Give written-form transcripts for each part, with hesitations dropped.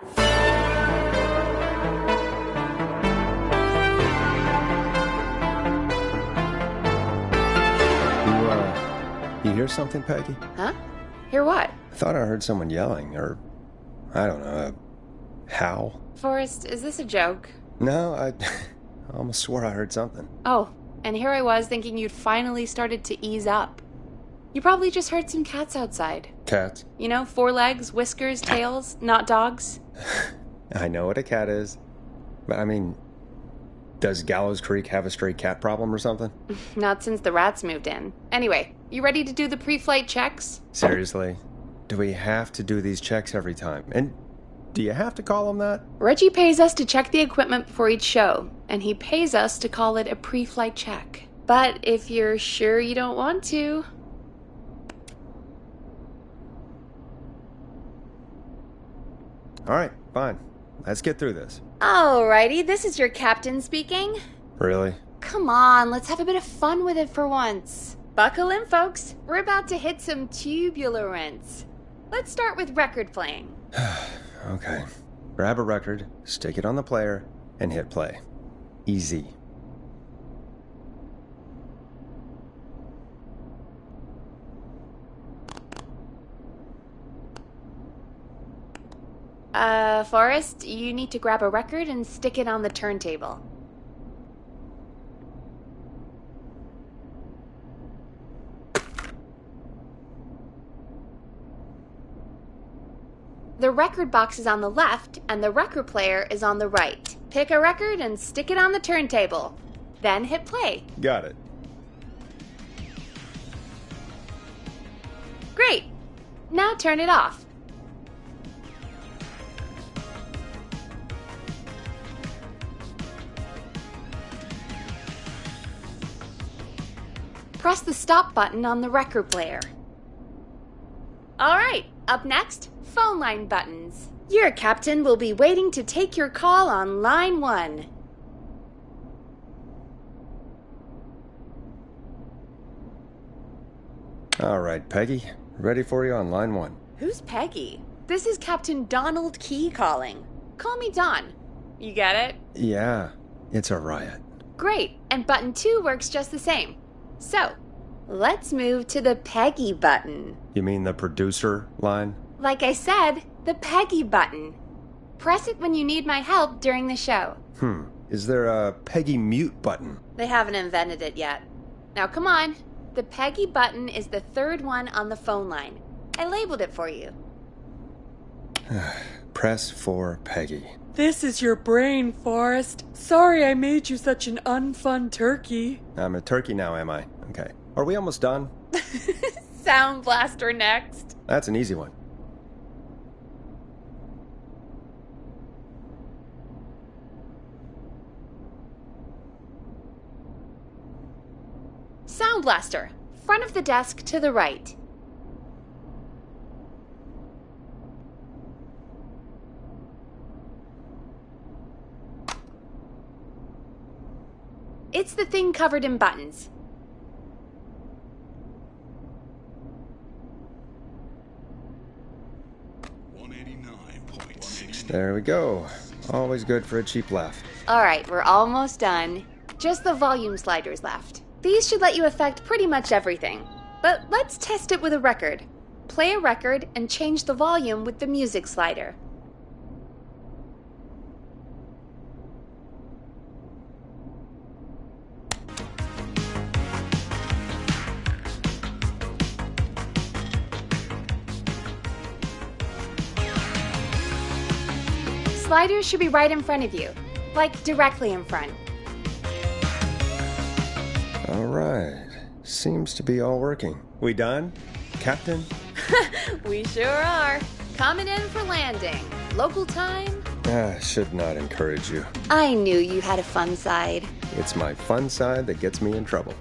You hear something, Peggy? Huh? Hear what? I thought I heard someone yelling, or, I don't know, a howl. Forrest, is this a joke? No, I almost swore I heard something. Oh, and here I was thinking you'd finally started to ease up. You probably just heard some cats outside. Cats? You know, 4 legs, whiskers, tails, not dogs. I know what a cat is. But I mean, does Gallows Creek have a stray cat problem or something? Not since the rats moved in. Anyway, you ready to do the pre-flight checks? Seriously? Do we have to do these checks every time? And do you have to call them that? Reggie pays us to check the equipment before each show, and he pays us to call it a pre-flight check. But if you're sure you don't want to... Alright, fine. Let's get through this. Alrighty, this is your captain speaking. Really? Come on, let's have a bit of fun with it for once. Buckle in, folks. We're about to hit some tubular rents. Let's start with record playing. Okay. Grab a record, stick it on the player, and hit play. Easy. Forrest, you need to grab a record and stick it on the turntable. The record box is on the left, and the record player is on the right. Pick a record and stick it on the turntable. Then hit play. Got it. Great! Now turn it off. Press the stop button on the record player. Alright, up next, phone line buttons. Your captain will be waiting to take your call on line 1. Alright, Peggy. Ready for you on line 1. Who's Peggy? This is Captain Donald Key calling. Call me Don. You get it? Yeah, it's a riot. Great, and button 2 works just the same. So, let's move to the Peggy button. You mean the producer line? Like I said, the Peggy button. Press it when you need my help during the show. Is there a Peggy mute button? They haven't invented it yet. Now come on. The Peggy button is the 3rd one on the phone line. I labeled it for you. Press for Peggy. This is your brain, Forrest. Sorry I made you such an unfun turkey. I'm a turkey now, am I? Okay. Are we almost done? Sound Blaster next. That's an easy one. Sound Blaster. Front of the desk to the right. It's the thing covered in buttons. There we go. Always good for a cheap laugh. Alright, we're almost done. Just the volume sliders left. These should let you affect pretty much everything. But let's test it with a record. Play a record and change the volume with the music slider. Sliders should be right in front of you, like directly in front. All right. Seems to be all working. We done, Captain? We sure are. Coming in for landing. Local time? Should not encourage you. I knew you had a fun side. It's my fun side that gets me in trouble.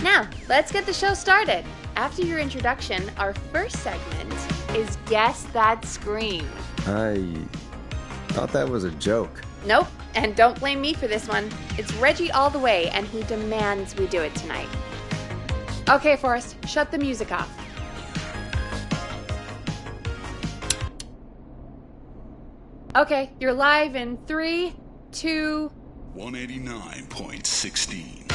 Now, let's get the show started. After your introduction, our first segment is Guess That Scream. I thought that was a joke. Nope, and don't blame me for this one. It's Reggie all the way, and he demands we do it tonight. Okay, Forrest, shut the music off. Okay, you're live in 3, 2... 189.16.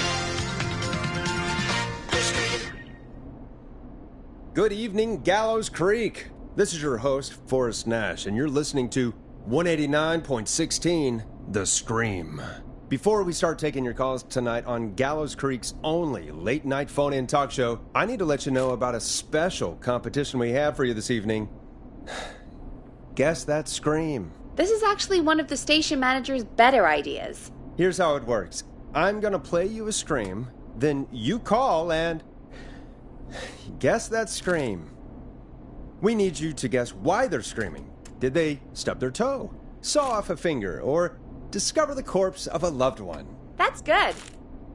Good evening, Gallows Creek. This is your host, Forrest Nash, and you're listening to 189.16, The Scream. Before we start taking your calls tonight on Gallows Creek's only late-night phone-in talk show, I need to let you know about a special competition we have for you this evening. Guess that scream. This is actually one of the station manager's better ideas. Here's how it works. I'm gonna play you a scream, then you call and guess that scream. We need you to guess why they're screaming. Did they stub their toe, saw off a finger, or discover the corpse of a loved one? That's good.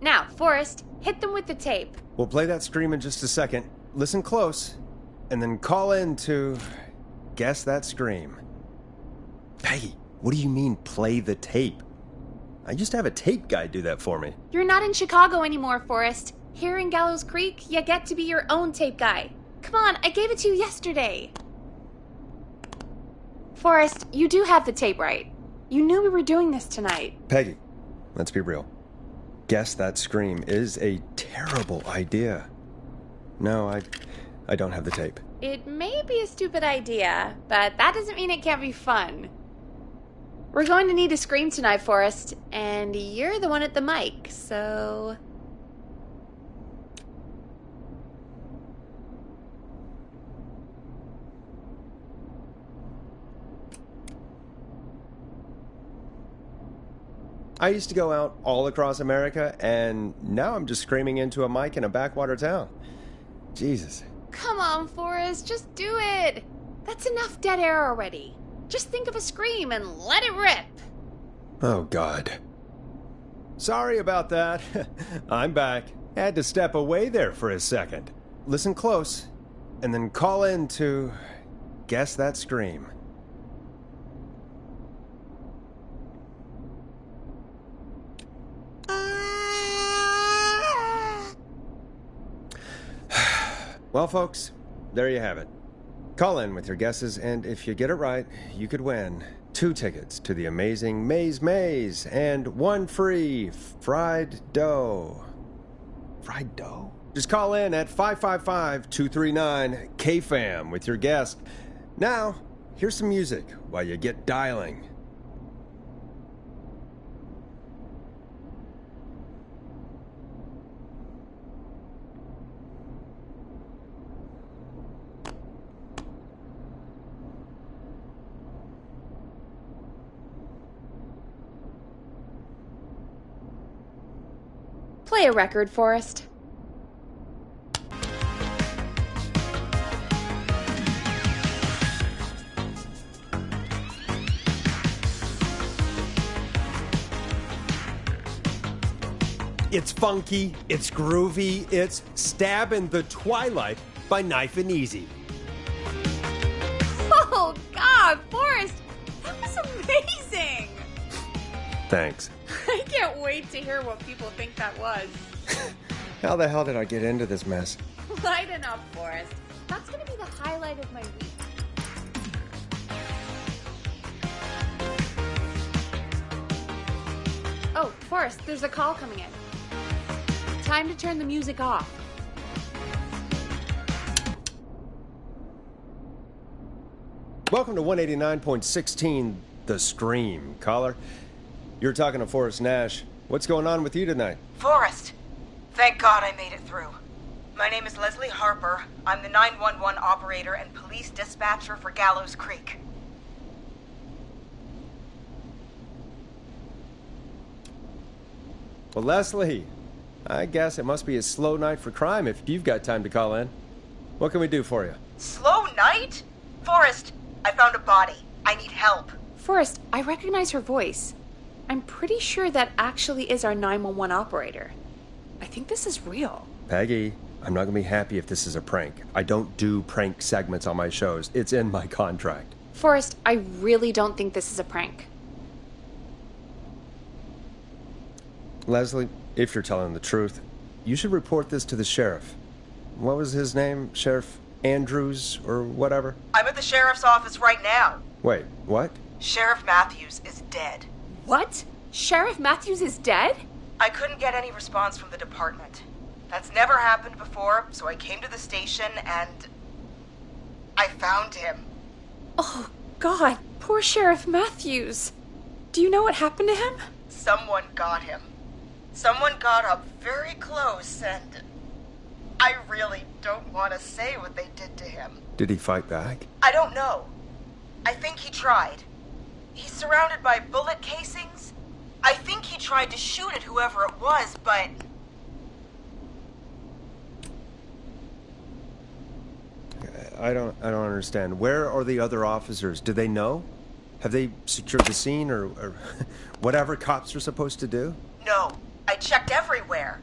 Now, Forrest, hit them with the tape. We'll play that scream in just a second. Listen close, and then call in to guess that scream. Peggy, what do you mean, play the tape? I used to have a tape guy do that for me. You're not in Chicago anymore, Forrest. Here in Gallows Creek, you get to be your own tape guy. Come on, I gave it to you yesterday. Forrest, you do have the tape right. You knew we were doing this tonight. Peggy, let's be real. Guess that scream is a terrible idea. No, I don't have the tape. It may be a stupid idea, but that doesn't mean it can't be fun. We're going to need a scream tonight, Forrest, and you're the one at the mic, so... I used to go out all across America, and now I'm just screaming into a mic in a backwater town. Jesus. Come on, Forrest, just do it. That's enough dead air already. Just think of a scream and let it rip. Oh, God. Sorry about that. I'm back. Had to step away there for a second. Listen close, and then call in to guess that scream. Well, folks, there you have it. Call in with your guesses, and if you get it right, you could win 2 tickets to the amazing Maze and 1 free fried dough. Fried dough? Just call in at 555-239-KFAM with your guess. Now, here's some music while you get dialing. Play a record, Forrest. It's funky, it's groovy, it's Stab in the Twilight by Knife and Easy. Oh, God, Forrest, that was amazing. Thanks. I can't wait to hear what people think that was. How the hell did I get into this mess? Lighten up, Forrest. That's going to be the highlight of my week. Oh, Forrest, there's a call coming in. Time to turn the music off. Welcome to 189.16, The Scream. Caller, you're talking to Forrest Nash. What's going on with you tonight? Forrest, thank God I made it through. My name is Leslie Harper. I'm the 911 operator and police dispatcher for Gallows Creek. Well, Leslie, I guess it must be a slow night for crime if you've got time to call in. What can we do for you? Slow night? Forrest, I found a body. I need help. Forrest, I recognize her voice. I'm pretty sure that actually is our 911 operator. I think this is real. Peggy, I'm not going to be happy if this is a prank. I don't do prank segments on my shows. It's in my contract. Forrest, I really don't think this is a prank. Leslie, if you're telling the truth, you should report this to the sheriff. What was his name? Sheriff Andrews or whatever? I'm at the sheriff's office right now. Wait, what? Sheriff Matthews is dead. What? Sheriff Matthews is dead? I couldn't get any response from the department. That's never happened before, so I came to the station and I found him. Oh, God. Poor Sheriff Matthews. Do you know what happened to him? Someone got him. Someone got up very close and I really don't want to say what they did to him. Did he fight back? I don't know. I think he tried. He's surrounded by bullet casings. I think he tried to shoot at whoever it was, but... I don't understand. Where are the other officers? Do they know? Have they secured the scene or whatever cops are supposed to do? No. I checked everywhere.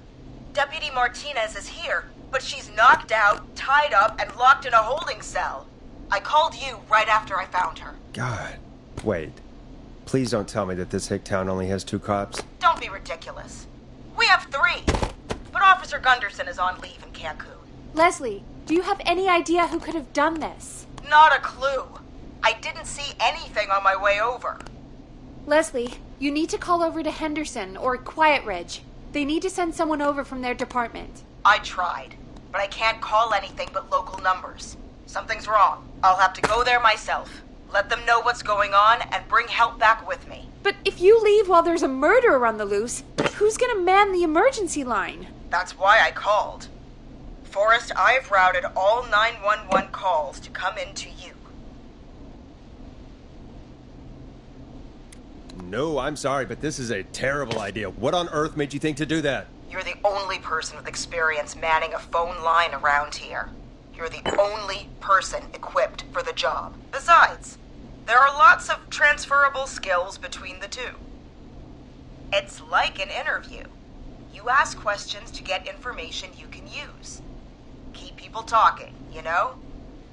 Deputy Martinez is here, but she's knocked out, tied up, and locked in a holding cell. I called you right after I found her. God. Wait. Please don't tell me that this hick town only has 2 cops. Don't be ridiculous. We have 3. But Officer Gunderson is on leave in Cancun. Leslie, do you have any idea who could have done this? Not a clue. I didn't see anything on my way over. Leslie, you need to call over to Henderson or Quiet Ridge. They need to send someone over from their department. I tried, but I can't call anything but local numbers. Something's wrong. I'll have to go there myself. Let them know what's going on and bring help back with me. But if you leave while there's a murderer on the loose, who's gonna man the emergency line? That's why I called. Forrest, I've routed all 911 calls to come in to you. No, I'm sorry, but this is a terrible idea. What on earth made you think to do that? You're the only person with experience manning a phone line around here. You're the only person equipped for the job. Besides, there are lots of transferable skills between the two. It's like an interview. You ask questions to get information you can use. Keep people talking, you know?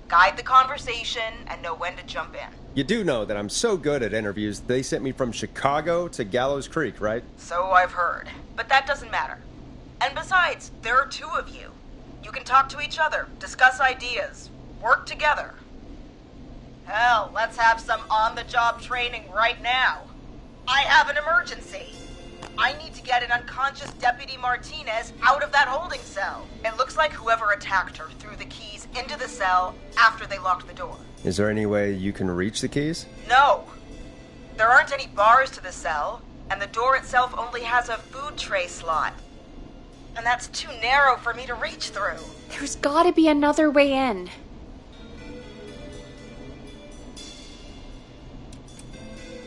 Guide the conversation and know when to jump in. You do know that I'm so good at interviews, they sent me from Chicago to Gallows Creek, right? So I've heard. But that doesn't matter. And besides, there are 2 of you. You can talk to each other, discuss ideas, work together. Hell, let's have some on-the-job training right now. I have an emergency. I need to get an unconscious Deputy Martinez out of that holding cell. It looks like whoever attacked her threw the keys into the cell after they locked the door. Is there any way you can reach the keys? No. There aren't any bars to the cell, and the door itself only has a food tray slot. And that's too narrow for me to reach through. There's gotta be another way in.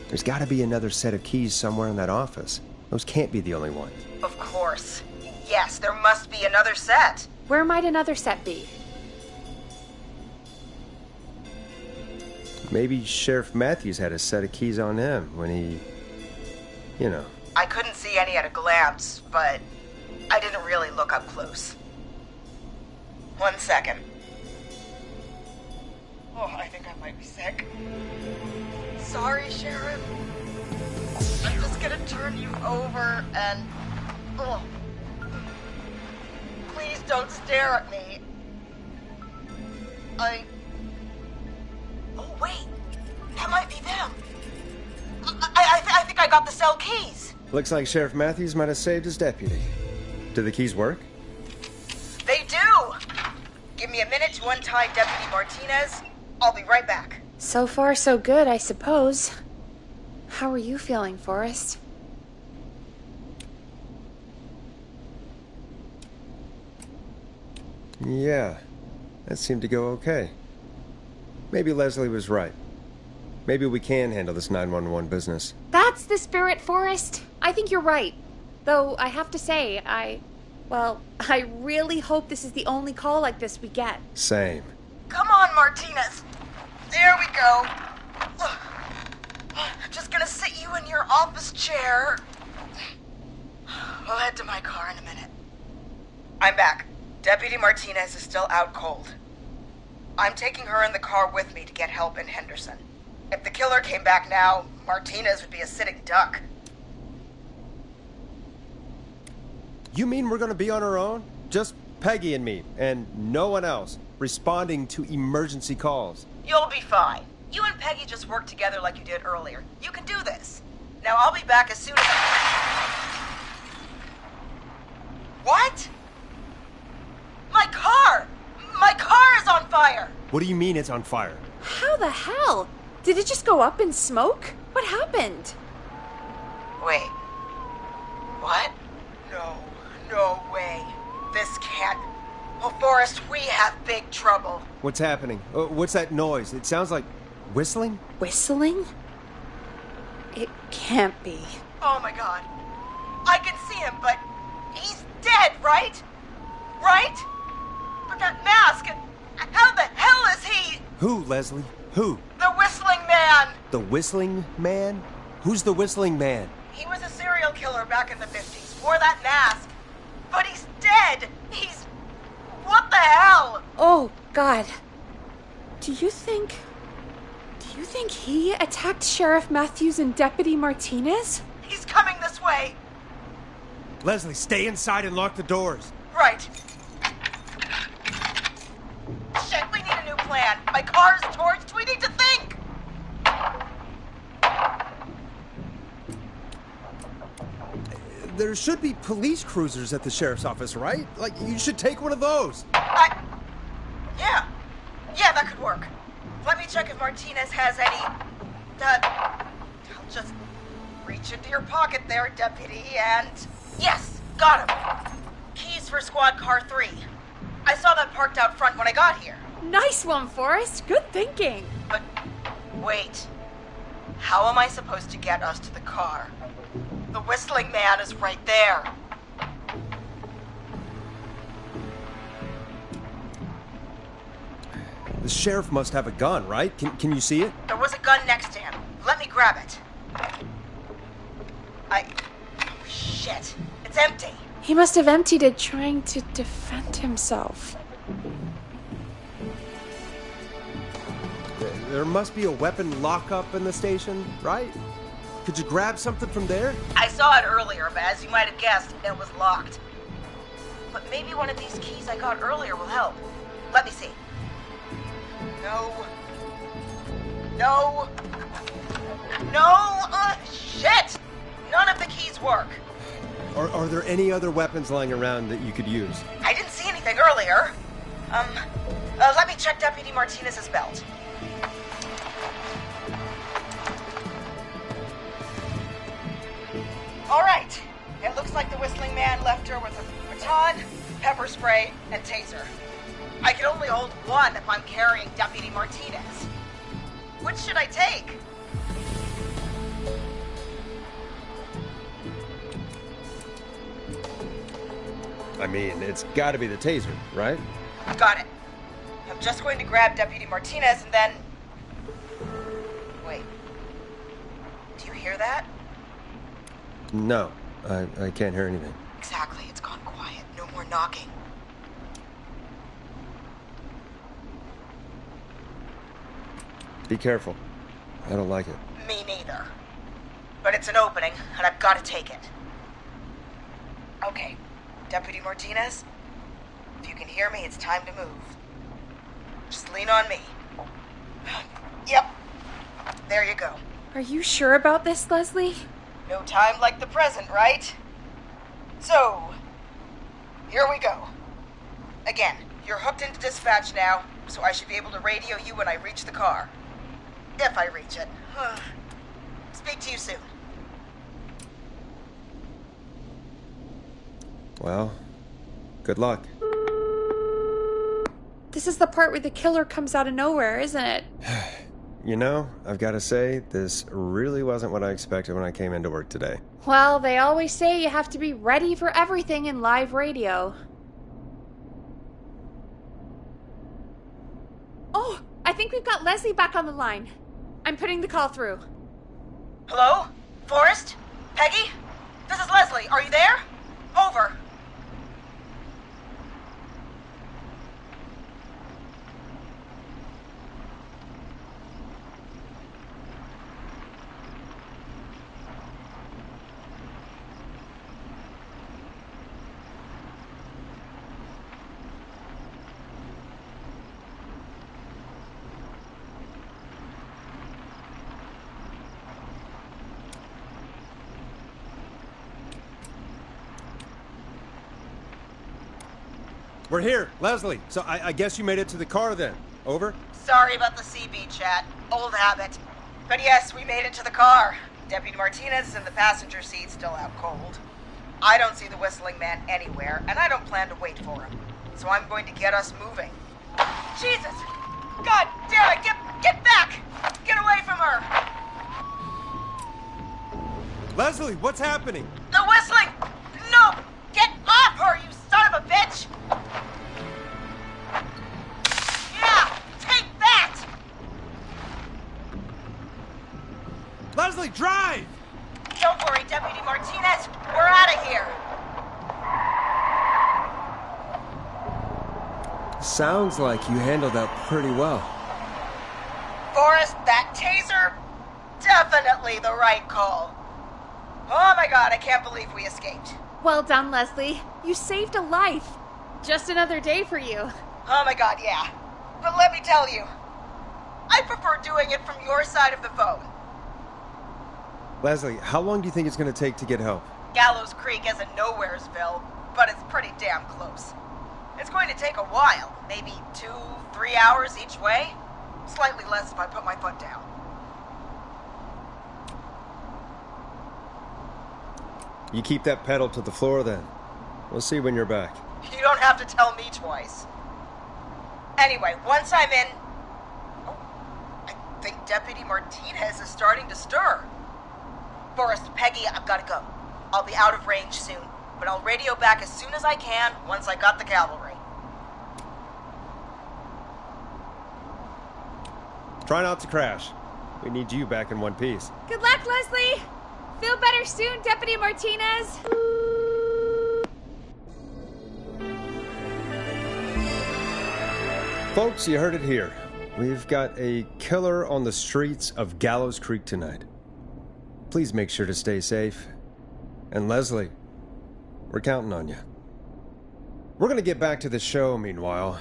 There's gotta be another set of keys somewhere in that office. Those can't be the only ones. Of course. Yes, there must be another set. Where might another set be? Maybe Sheriff Matthews had a set of keys on him when he... you know. I couldn't see any at a glance, but I didn't really look up close. 1 second. Oh, I think I might be sick. Sorry, Sheriff. I'm just gonna turn you over and... Oh. Please don't stare at me. Oh, wait. That might be them. I think I got the cell keys. Looks like Sheriff Matthews might have saved his deputy. Do the keys work? They do! Give me a minute to untie Deputy Martinez. I'll be right back. So far, so good, I suppose. How are you feeling, Forrest? Yeah, that seemed to go okay. Maybe Leslie was right. Maybe we can handle this 911 business. That's the spirit, Forrest. I think you're right. Though, I have to say, I really hope this is the only call like this we get. Same. Come on, Martinez. There we go. Just gonna sit you in your office chair. We'll head to my car in a minute. I'm back. Deputy Martinez is still out cold. I'm taking her in the car with me to get help in Henderson. If the killer came back now, Martinez would be a sitting duck. You mean we're gonna be on our own? Just Peggy and me, and no one else, responding to emergency calls? You'll be fine. You and Peggy just work together like you did earlier. You can do this. Now I'll be back as soon as What? My car! My car is on fire! What do you mean it's on fire? How the hell? Did it just go up in smoke? What happened? Wait. What? No way. This can't... Oh, Forrest, we have big trouble. What's happening? What's that noise? It sounds like whistling? Whistling? It can't be. Oh my god. I can see him, but he's dead, right? Right? But that mask, how the hell is he? Who, Leslie? Who? The Whistling Man! The Whistling Man? Who's the Whistling Man? He was a serial killer back in the 50s, wore that mask. But he's dead! He's... What the hell? Oh, God. Do you think he attacked Sheriff Matthews and Deputy Martinez? He's coming this way. Leslie, stay inside and lock the doors. Right. Shit, we need a new plan. My car's torched. We need to think. There should be police cruisers at the sheriff's office, right? Like, you should take one of those. Yeah, that could work. Let me check if Martinez has any... I'll just reach into your pocket there, Deputy, and... Yes, got him. Keys for Squad Car 3. I saw that parked out front when I got here. Nice one, Forrest. Good thinking. But, wait. How am I supposed to get us to the car? The Whistling Man is right there. The sheriff must have a gun, right? Can you see it? There was a gun next to him. Let me grab it. Oh, shit. It's empty. He must have emptied it trying to defend himself. There must be a weapon lockup in the station, right? Could you grab something from there? I saw it earlier, but as you might have guessed, it was locked. But maybe one of these keys I got earlier will help. Let me see. No. Shit! None of the keys work. Are there any other weapons lying around that you could use? I didn't see anything earlier. Let me check Deputy Martinez's belt. All right. It looks like the Whistling Man left her with a baton, pepper spray, and taser. I can only hold one if I'm carrying Deputy Martinez. Which should I take? I mean, it's gotta be the taser, right? Got it. I'm just going to grab Deputy Martinez and then... Wait. Do you hear that? No, I can't hear anything. Exactly. It's gone quiet. No more knocking. Be careful. I don't like it. Me neither. But it's an opening, and I've got to take it. Okay. Deputy Martinez, if you can hear me, it's time to move. Just lean on me. Yep. There you go. Are you sure about this, Leslie? No time like the present, right? So, here we go. Again, you're hooked into dispatch now, so I should be able to radio you when I reach the car. If I reach it. Speak to you soon. Well, good luck. This is the part where the killer comes out of nowhere, isn't it? You know, I've got to say, this really wasn't what I expected when I came into work today. Well, they always say you have to be ready for everything in live radio. Oh, I think we've got Leslie back on the line. I'm putting the call through. Hello? Forrest? Peggy? This is Leslie. Are you there? Over. We're here, Leslie. So I guess you made it to the car then. Over? Sorry about the CB chat. Old habit. But yes, we made it to the car. Deputy Martinez is in the passenger seat, still out cold. I don't see the whistling man anywhere, and I don't plan to wait for him. So I'm going to get us moving. Jesus! God damn it! Get back! Get away from her! Leslie, what's happening? The whistling! No! Get off her, you son of a bitch! Yeah! Take that! Leslie, drive! Don't worry, Deputy Martinez. We're out of here. Sounds like you handled that pretty well. Forrest, that taser? Definitely the right call. Oh my god, I can't believe we escaped. Well done, Leslie. You saved a life. Just another day for you. Oh my god, yeah. But let me tell you, I prefer doing it from your side of the phone. Leslie, how long do you think it's going to take to get help? Gallows Creek isn't Nowheresville, but it's pretty damn close. It's going to take a while, maybe 2-3 hours each way. Slightly less if I put my foot down. You keep that pedal to the floor then. We'll see when you're back. You don't have to tell me twice. Anyway, once I'm in... Oh, I think Deputy Martinez is starting to stir. Forrest, Peggy, I've got to go. I'll be out of range soon, but I'll radio back as soon as I can once I got the cavalry. Try not to crash. We need you back in one piece. Good luck, Leslie. Feel better soon, Deputy Martinez. Folks, you heard it here. We've got a killer on the streets of Gallows Creek tonight. Please make sure to stay safe. And Leslie, we're counting on you. We're going to get back to the show meanwhile.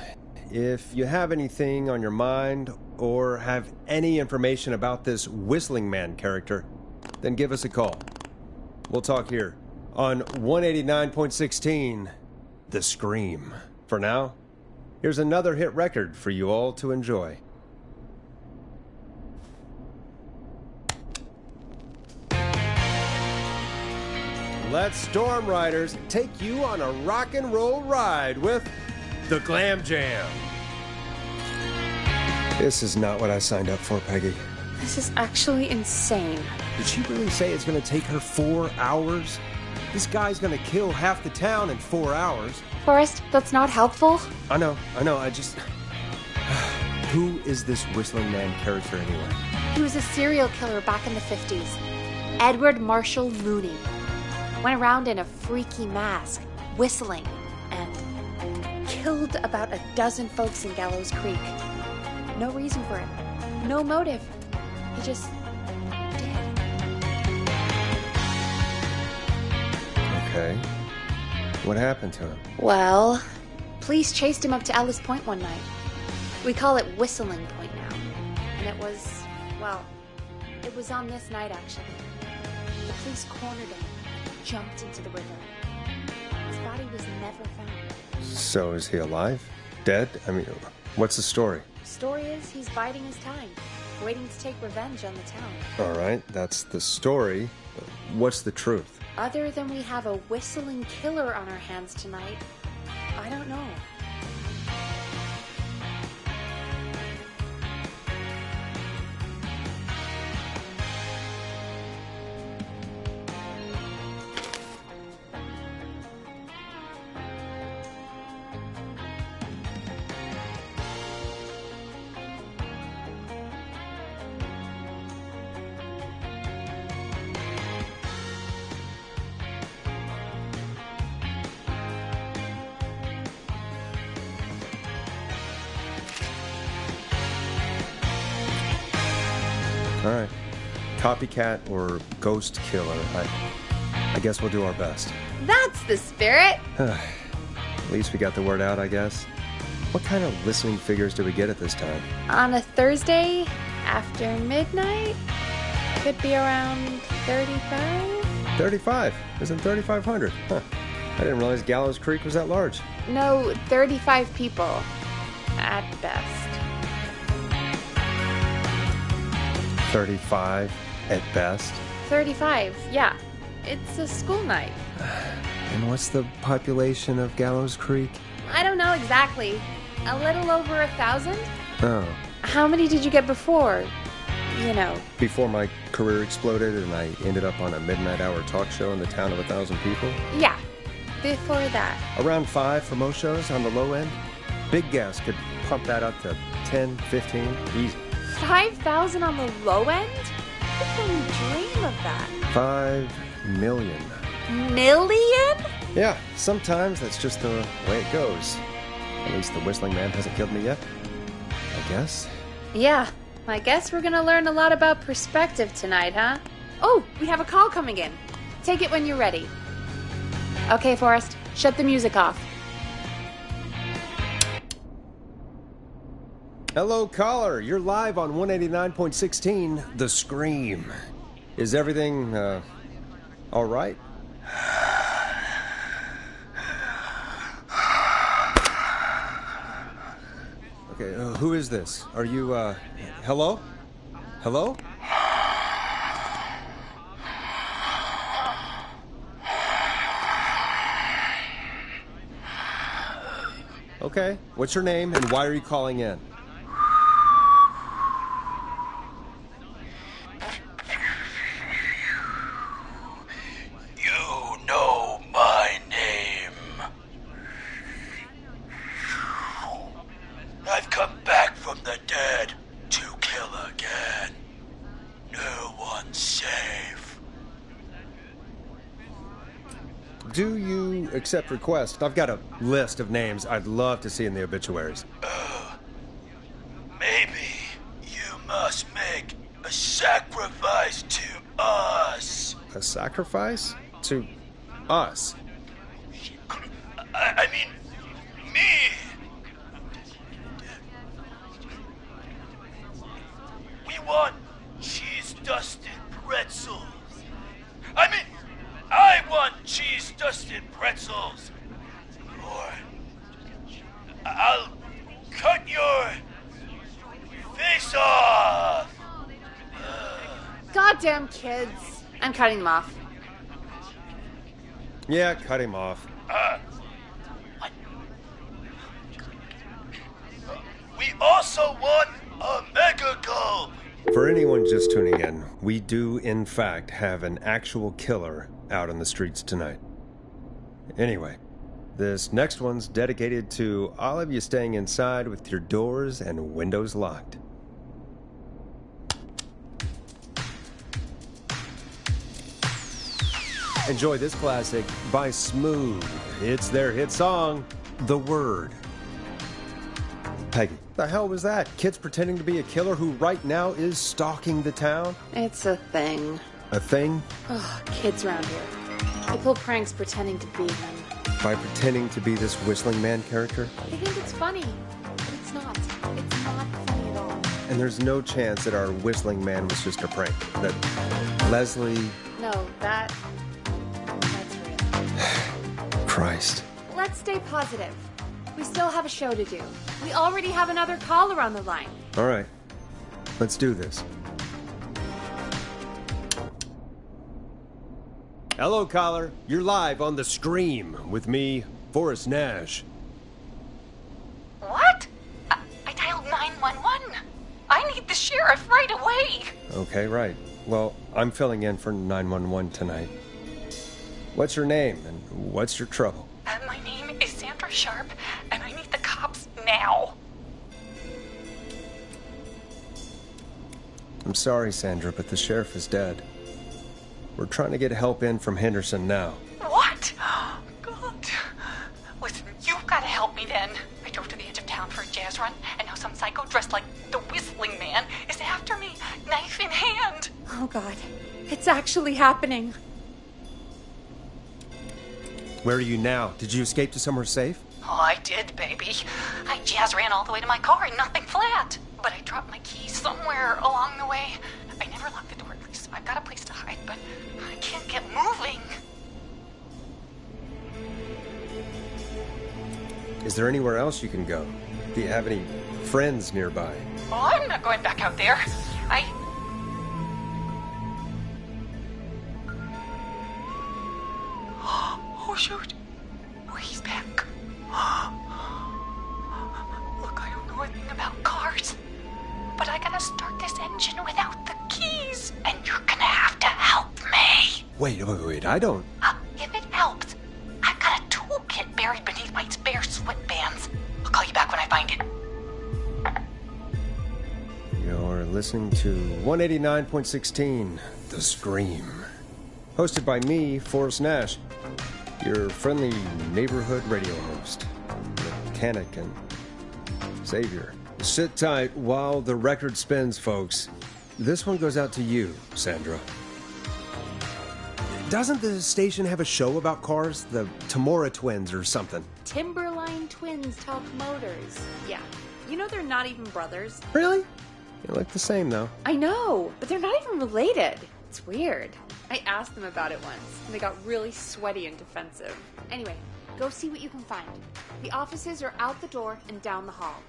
If you have anything on your mind or have any information about this Whistling Man character, then give us a call. We'll talk here on 189.16, The Scream. For now, here's another hit record for you all to enjoy. Let Storm Riders take you on a rock and roll ride with the Glam Jam. This is not what I signed up for, Peggy. This is actually insane. Did she really say it's going to take her 4 hours? This guy's going to kill half the town in 4 hours. Forrest, that's not helpful. I know, I just... Who is this Whistling Man character anyway? He was a serial killer back in the 50s. Edward Marshall Mooney. Went around in a freaky mask, whistling, and killed about a dozen folks in Gallows Creek. No reason for it. No motive. He just did. Okay. What happened to him? Well, police chased him up to Ellis Point one night. We call it Whistling Point now. And it was, well, it was on this night actually. The police cornered him and jumped into the river. His body was never found. So is he alive? Dead? I mean, what's the story? The story is he's biding his time, waiting to take revenge on the town. All right, that's the story. What's the truth? Other than we have a whistling killer on our hands tonight, I don't know. All right. Copycat or ghost killer. I guess we'll do our best. That's the spirit! At least we got the word out, I guess. What kind of listening figures do we get at this time? On a Thursday after midnight? Could be around 35? 35. Isn't 3,500? Huh. I didn't realize Gallows Creek was that large. No, 35 people. At best. 35 at best. 35, yeah. It's a school night. And what's the population of Gallows Creek? I don't know exactly. A little over 1,000? Oh. How many did you get before? You know. Before my career exploded and I ended up on a midnight hour talk show in the town of 1,000 people? Yeah. Before that. Around 5 for most shows on the low end. Big gas could pump that up to 10, 15, easy. 5,000 on the low end? Who can dream of that? 5 million. Million? Yeah, sometimes that's just the way it goes. At least the Whistling Man hasn't killed me yet. I guess. Yeah, I guess we're gonna learn a lot about perspective tonight, huh? Oh, we have a call coming in. Take it when you're ready. Okay, Forrest, shut the music off. Hello, caller. You're live on 189.16, The Scream. Is everything, all right? Okay, who is this? Are you, hello? Hello? Okay, what's your name and why are you calling in? You know my name. I've come back from the dead to kill again. No one's safe. Do you accept requests? I've got a list of names I'd love to see in the obituaries. Maybe you must make a sacrifice to us. A sacrifice? To us? I mean, me. We want cheese-dusted pretzels. I want cheese-dusted pretzels. Or I'll cut your face off. Goddamn kids. I'm cutting them off. Yeah, cut him off. What? We also want a mega gulp. For anyone just tuning in, we do, in fact, have an actual killer out on the streets tonight. Anyway, this next one's dedicated to all of you staying inside with your doors and windows locked. Enjoy this classic by Smooth. It's their hit song, The Word. Peggy, the hell was that? Kids pretending to be a killer who right now is stalking the town? It's a thing. A thing? Ugh, kids around here. They pull pranks pretending to be them. By pretending to be this Whistling Man character? They think it's funny, but it's not. It's not funny at all. And there's no chance that our Whistling Man was just a prank. That Leslie... No, that's real. Christ. Let's stay positive. We still have a show to do. We already have another caller on the line. All right. Let's do this. Hello, caller. You're live on The Scream with me, Forrest Nash. What? I dialed 911. I need the sheriff right away. Okay, right. Well, I'm filling in for 911 tonight. What's your name and what's your trouble? My name is Sandra Sharp, and I need the cops now. I'm sorry, Sandra, but the sheriff is dead. We're trying to get help in from Henderson now. What? God. Listen, you've got to help me then. I drove to the edge of town for a jazz run, and now some psycho dressed like the Whistling Man is after me, knife in hand. Oh, God. It's actually happening. Where are you now? Did you escape to somewhere safe? Oh, I did, baby. I jazz ran all the way to my car and nothing flat. But I dropped my keys somewhere along the way. I never locked the door, at least I've got a place to hide, but I can't get moving. Is there anywhere else you can go? Do you have any friends nearby? Oh, I'm not going back out there. Oh, shoot. Oh, he's back. Look, I don't know anything about cars, but I gotta start this engine without the keys, and you're gonna have to help me. Wait, I don't... If it helps, I've got a toolkit buried beneath my spare sweatbands. I'll call you back when I find it. You're listening to 189.16, The Scream. Hosted by me, Forrest Nash, your friendly neighborhood radio host, mechanic and savior. Sit tight while the record spins, folks. This one goes out to you, Sandra. Doesn't the station have a show about cars? The Tamora twins or something? Timberline Twins Talk Motors. Yeah. You know they're not even brothers. Really? They look the same, though. I know, but they're not even related. It's weird. I asked them about it once, and they got really sweaty and defensive. Anyway, go see what you can find. The offices are out the door and down the hall.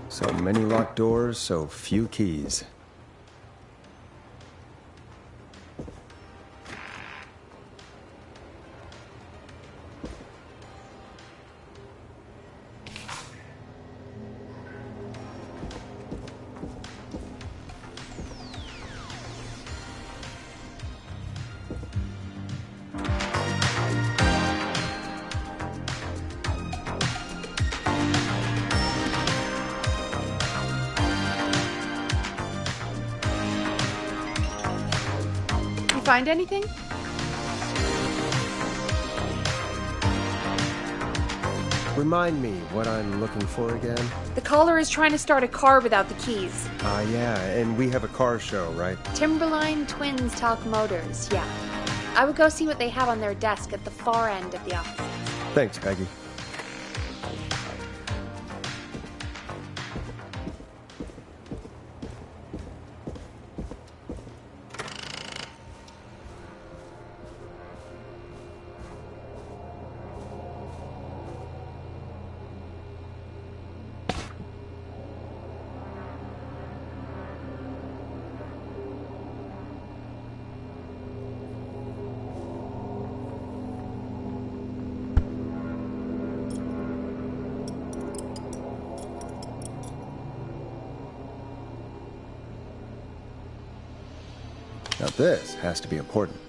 So many locked doors, so few keys. Find anything? Remind me what I'm looking for again? The caller is trying to start a car without the keys. Yeah, and we have a car show, right? Timberline Twins Talk Motors, yeah. I would go see what they have on their desk at the far end of the office. Thanks, Peggy. Now this has to be important.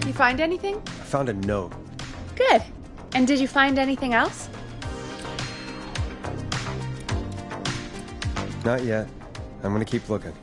You find anything? I found a note. Good. And did you find anything else? Not yet. I'm gonna keep looking.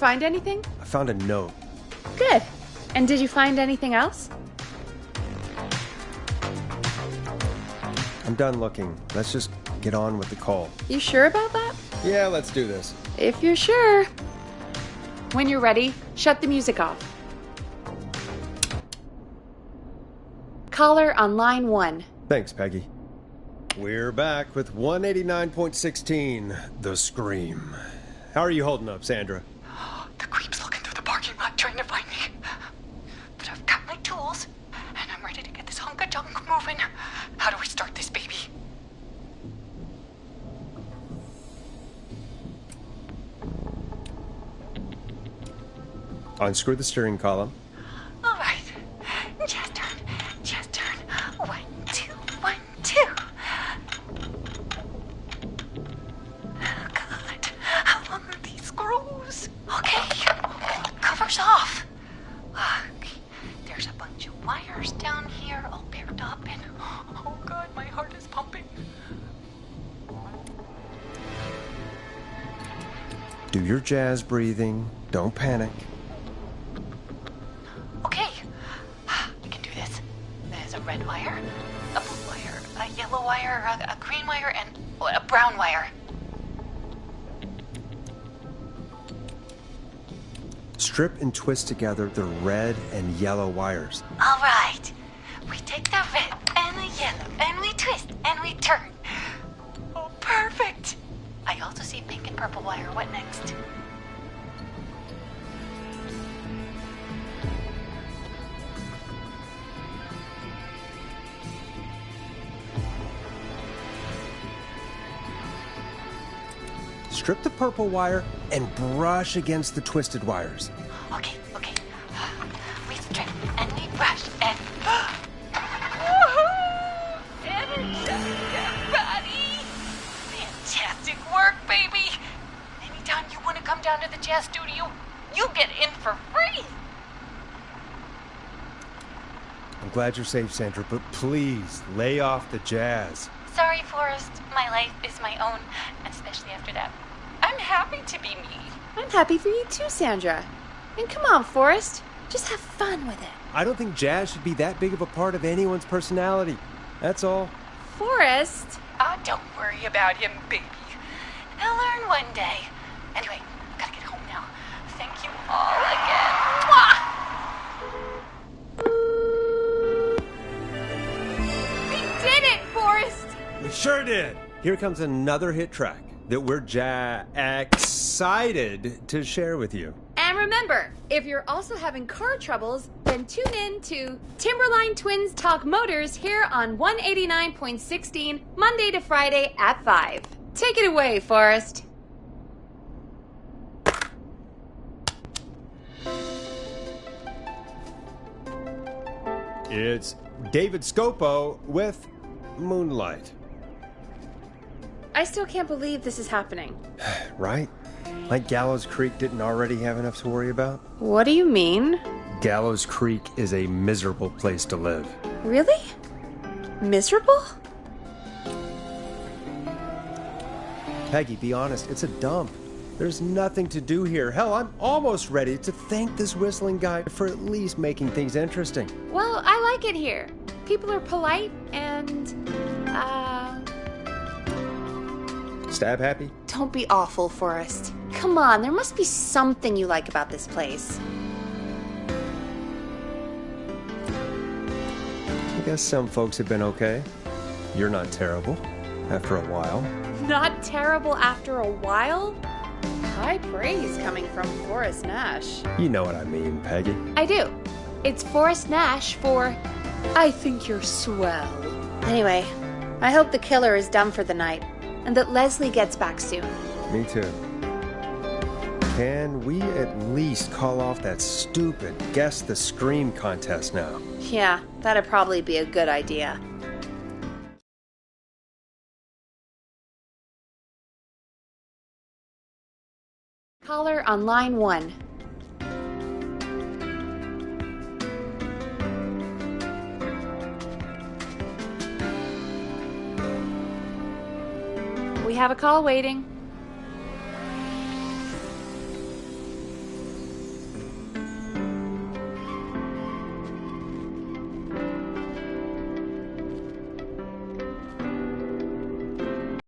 find anything? I found a note. Good. And did you find anything else? I'm done looking. Let's just get on with the call. You sure about that? Yeah, let's do this. If you're sure. When you're ready, shut the music off. Caller on line 1. Thanks, Peggy. We're back with 189.16, The Scream. How are you holding up, Sandra? The creep's looking through the parking lot trying to find me. But I've got my tools, and I'm ready to get this hunk of junk moving. How do we start this baby? Unscrew the steering column. All right. Just turn. Just turn. 1, 2, 1, 2. Oh, God. How long are these screws? Okay. Cover's off. Okay. There's a bunch of wires down here all paired up, and oh, God, my heart is pumping. Do your jazz breathing. Don't panic. Okay, we can do this. There's a red wire, a blue wire, a yellow wire, a green wire, and a brown wire. Strip and twist together the red and yellow wires. All right. We take the red and the yellow, and we twist, and we turn. Oh, perfect. I also see pink and purple wire. What next? Strip the purple wire and brush against the twisted wires. Okay. We strip, and we brush, and... Energetic body! Fantastic work, baby! Anytime you want to come down to the jazz studio, you get in for free! I'm glad you're safe, Sandra, but please lay off the jazz. Sorry, Forrest. My life is my own, especially after that. I'm happy to be me. I'm happy for you too, Sandra. And come on, Forrest. Just have fun with it. I don't think jazz should be that big of a part of anyone's personality. That's all. Forrest? Oh, don't worry about him, baby. He'll learn one day. Anyway, gotta get home now. Thank you all again. Mwah! We did it, Forrest! We sure did. Here comes another hit track that we're excited to share with you. And remember, if you're also having car troubles, then tune in to Timberline Twins Talk Motors here on 189.16, Monday to Friday at 5. Take it away, Forrest. It's David Scopo with Moonlight. I still can't believe this is happening. Right? Like Gallows Creek didn't already have enough to worry about? What do you mean? Gallows Creek is a miserable place to live. Really? Miserable? Peggy, be honest, it's a dump. There's nothing to do here. Hell, I'm almost ready to thank this whistling guy for at least making things interesting. Well, I like it here. People are polite and, Stab happy? Don't be awful, Forrest. Come on, there must be something you like about this place. I guess some folks have been okay. You're not terrible. After a while. Not terrible after a while? High praise coming from Forrest Nash. You know what I mean, Peggy. I do. It's Forrest Nash for I think you're swell. Anyway, I hope the killer is done for the night and that Leslie gets back soon. Me too. Can we at least call off that stupid Guess the Scream contest now? Yeah, that'd probably be a good idea. Caller on line 1. We have a call waiting.